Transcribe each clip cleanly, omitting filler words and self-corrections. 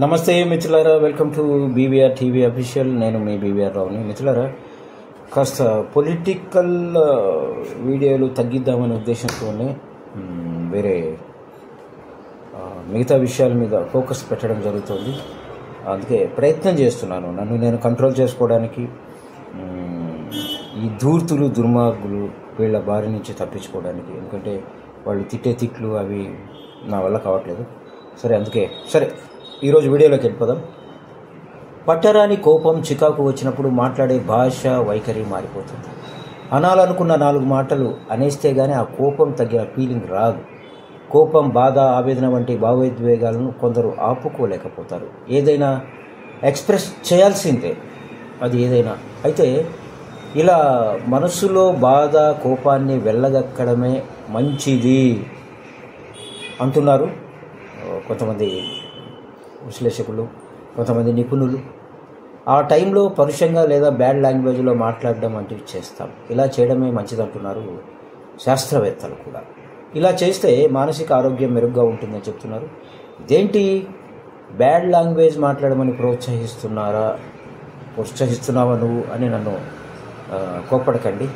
నమస్తే మిత్రులారా, welcome to BVR TV official. నేను మీ బీవీఆర్ రావుని. మిత్రులారా, కాస్త పొలిటికల్ వీడియోలు తగ్గిద్దామనే ఉద్దేశంతోనే వేరే మిగతా విషయాల మీద ఫోకస్ పెట్టడం జరుగుతుంది. అందుకే ప్రయత్నం చేస్తున్నాను నన్ను నేను కంట్రోల్ చేసుకోవడానికి, ఈ ధూర్తులు దుర్మార్గులు వీళ్ళ బారి నుంచి తప్పించుకోవడానికి. ఎందుకంటే వాళ్ళు తిట్టే తిట్లు అవి నా వల్ల కావట్లేదు. సరే ఈరోజు వీడియోలోకి వెళ్ళిపోదాం. పట్టరాని కోపం చికాకు వచ్చినప్పుడు మాట్లాడే భాష వైఖరి మారిపోతుంది. అనాలనుకున్న 4 మాటలు అనేస్తే గానీ ఆ కోపం తగ్గిన ఫీలింగ్ రాదు. కోపం, బాధ, ఆవేదన వంటి భావోద్వేగాలను కొందరు ఆపుకోలేకపోతారు. ఏదైనా ఎక్స్ప్రెస్ చేయాల్సిందే, అది ఏదైనా. అయితే ఇలా మనసులో బాధ, కోపాన్ని వెళ్ళగక్కడమే మంచిది అంటున్నారు కొంతమంది విశ్లేషకులు, కొంతమంది నిపుణులు. ఆ టైంలో పరుషంగా లేదా బ్యాడ్ లాంగ్వేజ్లో మాట్లాడడం వంటివి చేస్తాం. ఇలా చేయడమే మంచిదంటున్నారు శాస్త్రవేత్తలు కూడా. ఇలా చేస్తే మానసిక ఆరోగ్యం మెరుగ్గా ఉంటుందని చెప్తున్నారు. ఇదేంటి బ్యాడ్ లాంగ్వేజ్ మాట్లాడమని ప్రోత్సహిస్తున్నావా నువ్వు అని నన్ను కోప్పడకండి.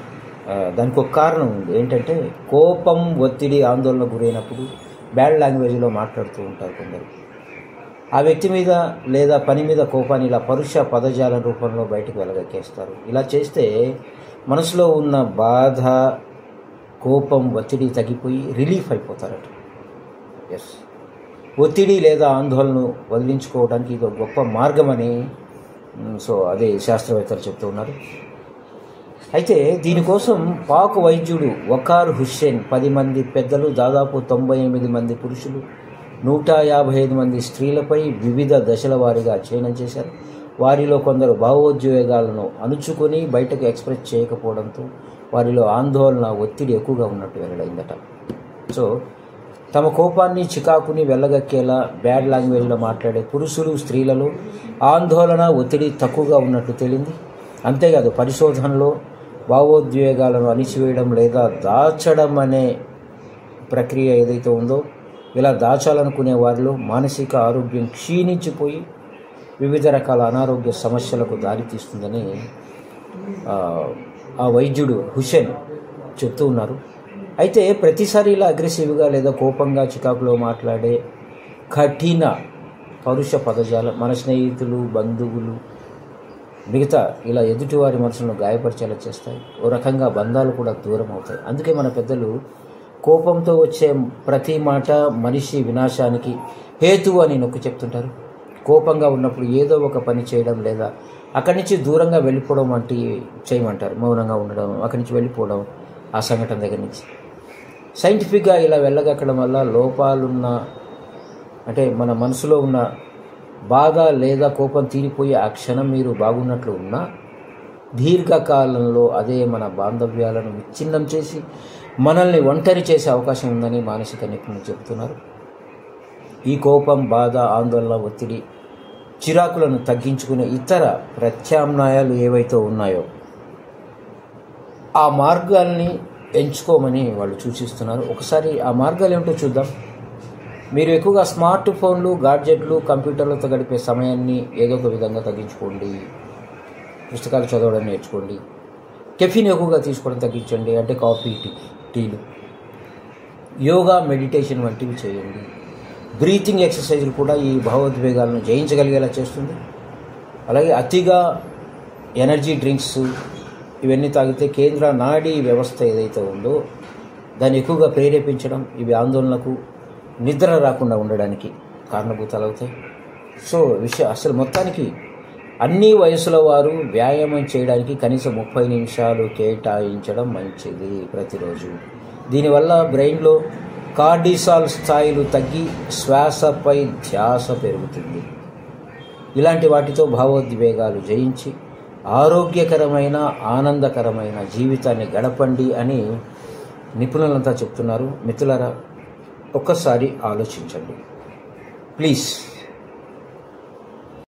దానికి ఒక కారణం ఉంది. ఏంటంటే కోపం, ఒత్తిడి, ఆందోళన గురైనప్పుడు బ్యాడ్ లాంగ్వేజ్లో మాట్లాడుతూ ఉంటారు కొందరు. ఆ వ్యక్తి మీద లేదా పని మీద కోపాన్ని ఇలా పరుష పదజాల రూపంలో బయటకు వెలగక్కేస్తారు. ఇలా చేస్తే మనసులో ఉన్న బాధ, కోపం, ఒత్తిడి తగ్గిపోయి రిలీఫ్ అయిపోతారట. ఒత్తిడి లేదా ఆందోళనను వదిలించుకోవడానికి ఇది ఒక గొప్ప మార్గమని అదే శాస్త్రవేత్తలు చెప్తూ ఉన్నారు. అయితే దీనికోసం పాక్ వైద్యుడు వకార్ హుస్సేన్ 10 మంది పెద్దలు, దాదాపు 98 మంది పురుషులు, 155 మంది స్త్రీలపై వివిధ దశల వారీగా అధ్యయనం చేశారు. వారిలో కొందరు భావోద్వేగాలను అణుచుకొని బయటకు ఎక్స్ప్రెస్ చేయకపోవడంతో వారిలో ఆందోళన, ఒత్తిడి ఎక్కువగా ఉన్నట్టు వెల్లడైందట. తమ కోపాన్ని, చికాకుని వెళ్ళగక్కేలా బ్యాడ్ లాంగ్వేజ్లో మాట్లాడే పురుషులు, స్త్రీలలో ఆందోళన, ఒత్తిడి తక్కువగా ఉన్నట్టు తేలింది. అంతేకాదు, పరిశోధనలో భావోద్వేగాలను అణిచివేయడం లేదా దాచడం అనే ప్రక్రియ ఏదైతే ఉందో, ఇలా దాచాలనుకునే వారిలో మానసిక ఆరోగ్యం క్షీణించిపోయి వివిధ రకాల అనారోగ్య సమస్యలకు దారితీస్తుందని ఆ వైద్యుడు హుస్సేన్ చెప్తూ ఉన్నారు. అయితే ప్రతిసారి ఇలా అగ్రెసివ్గా లేదా కోపంగా, చికాకులో మాట్లాడే కఠిన పరుష పదజాలం మన స్నేహితులు, బంధువులు, మిగతా ఇలా ఎదుటివారి మనసులను గాయపరిచేలా చేస్తాయి. ఓ రకంగా బంధాలు కూడా దూరం అవుతాయి. అందుకే మన పెద్దలు కోపంతో వచ్చే ప్రతి మాట మనిషి వినాశానికి హేతువు అని నొక్కి చెప్తుంటారు. కోపంగా ఉన్నప్పుడు ఏదో ఒక పని చేయడం లేదా అక్కడి నుంచి దూరంగా వెళ్ళిపోవడం వంటి చేయమంటారు. మౌనంగా ఉండడం, అక్కడి నుంచి వెళ్ళిపోవడం, ఆ సంఘటన దగ్గర నుంచి. సైంటిఫిక్గా ఇలా వెళ్ళగక్కడం వల్ల లోపాలున్న, అంటే మన మనసులో ఉన్న బాధ లేదా కోపం తీరిపోయి ఆ క్షణం మీరు బాగున్నట్లు ఉన్నా దీర్ఘకాలంలో అదే మన బాంధవ్యాలను విచ్ఛిన్నం చేసి మనల్ని ఒంటరి చేసే అవకాశం ఉందని మానసిక నిపుణులు చెబుతున్నారు. ఈ కోపం, బాధ, ఆందోళన, ఒత్తిడి, చిరాకులను తగ్గించుకునే ఇతర ప్రత్యామ్నాయాలు ఏవైతే ఉన్నాయో ఆ మార్గాల్ని ఎంచుకోమని వాళ్ళు సూచిస్తున్నారు. ఒకసారి ఆ మార్గాలు ఏమిటో చూద్దాం. మీరు ఎక్కువగా స్మార్ట్ ఫోన్లు, గాడ్జెట్లు, కంప్యూటర్లతో గడిపే సమయాన్ని ఏదో ఒక విధంగా తగ్గించుకోండి. పుస్తకాలు చదవడం నేర్చుకోండి. కెఫీన్ ఎక్కువగా తీసుకోవడం తగ్గించండి, అంటే కాఫీ, టీలు. యోగా, మెడిటేషన్ వంటివి చేయండి. బ్రీతింగ్ ఎక్సర్సైజులు కూడా ఈ భావోద్వేగాలను జయించగలిగేలా చేస్తుంది. అలాగే అతిగా ఎనర్జీ డ్రింక్స్ ఇవన్నీ తాగితే కేంద్ర నాడీ వ్యవస్థ ఏదైతే ఉందో దాన్ని ఎక్కువగా ప్రేరేపించడం, ఇవి ఆందోళనకు, నిద్ర రాకుండా ఉండడానికి కారణభూతాలు అవుతాయి. అసలు మొత్తానికి అన్ని వయసుల వారు వ్యాయామం చేయడానికి కనీసం 30 నిమిషాలు కేటాయించడం మంచిది ప్రతిరోజు. దీనివల్ల బ్రెయిన్లో కార్డిసాల్ స్థాయిలు తగ్గి శ్వాసపై ధ్యాస పెరుగుతుంది. ఇలాంటి వాటితో భావోద్వేగాలు జయించి ఆరోగ్యకరమైన, ఆనందకరమైన జీవితాన్ని గడపండి అని నిపుణులంతా చెప్తున్నారు. మిత్రులారా, ఒక్కసారి ఆలోచించండి ప్లీజ్.